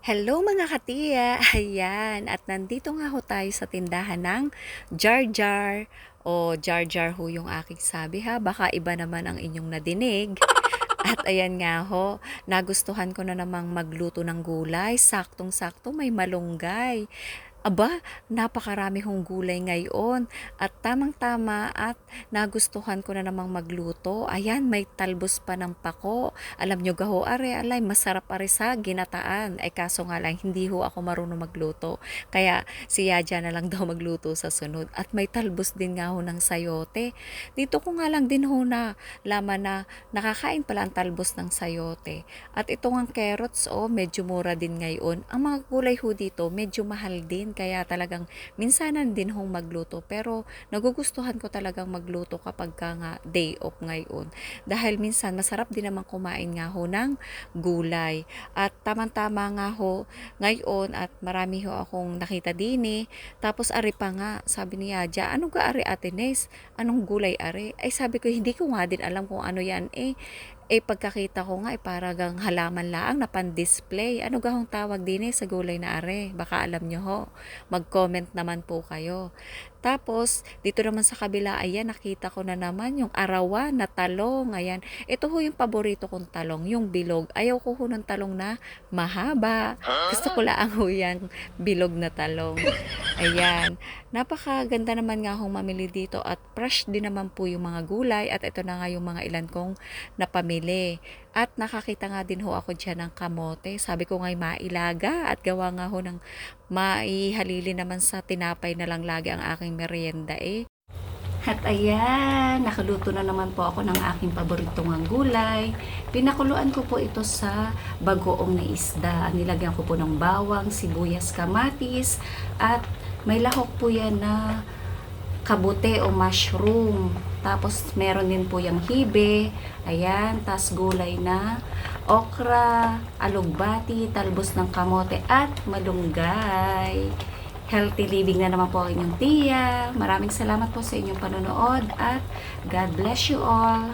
Hello mga katiya! Ayan, at nandito nga ho tayo sa tindahan ng Jar Jar o Jar Jar ho yung aking sabi ha, baka iba naman ang inyong nadinig. At ayan nga ho, nagustuhan ko na namang magluto ng gulay, saktong-sakto may malunggay. Aba, napakarami hong gulay ngayon at tamang-tama at nagustuhan ko na namang magluto. Ayan, may talbos pa ng pako. Alam nyo gaho are, alay, masarap are sa ginataan. Ay kaso nga lang, hindi ho ako marunong magluto. Kaya si Yaja na lang daw magluto sa sunod. At may talbos din nga ho ng sayote. Dito ko nga lang din ho na laman na nakakain pala ang talbos ng sayote. At itong ang carrots, oh, medyo mura din ngayon. Ang mga gulay ho dito, medyo mahal din. Kaya talagang minsanan din hong magluto. Pero nagugustuhan ko talagang magluto kapag ka nga day off ngayon. Dahil minsan masarap din naman kumain nga ho ng gulay. At tamang-tama nga ho ngayon at marami ho akong nakita din eh. Tapos ari pa nga, sabi ni Yaja, ano ga ari Ate Nes? Anong gulay ari? Ay sabi ko, hindi ko nga din alam kung ano yan eh. Pagkakita ko nga, paragang halaman laang na pan-display. Ano gahong tawag din eh sa gulay na are? Baka alam nyo ho. Mag-comment naman po kayo. Tapos, dito naman sa kabila, ayan, nakita ko na naman yung arawan na talong. Ayan, ito ho yung paborito kong talong, yung bilog. Ayaw ko ho ng talong na mahaba. Gusto ko lang ho yung bilog na talong. Ayan, napakaganda naman nga hong mamili dito at fresh din naman po yung mga gulay at ito na nga yung mga ilan kong napamili. At nakakita nga din ho ako dyan ng kamote. Sabi ko nga'y mailaga at gawa nga ho ng maihalili naman sa tinapay na lang lagi ang aking merienda eh. At ayan, nakaluto na naman po ako ng aking paboritong gulay. Pinakuluan ko po ito sa bagoong na isda. Nilagyan ko po ng bawang, sibuyas, kamatis, at may lahok po yan na kabute o mushroom. Tapos meron din po yung hibe. Ayan, tas gulay na okra, alugbati, talbos ng kamote at malunggay. Healthy living na naman po ang inyong tiya. Maraming salamat po sa inyong panonood at God bless you all.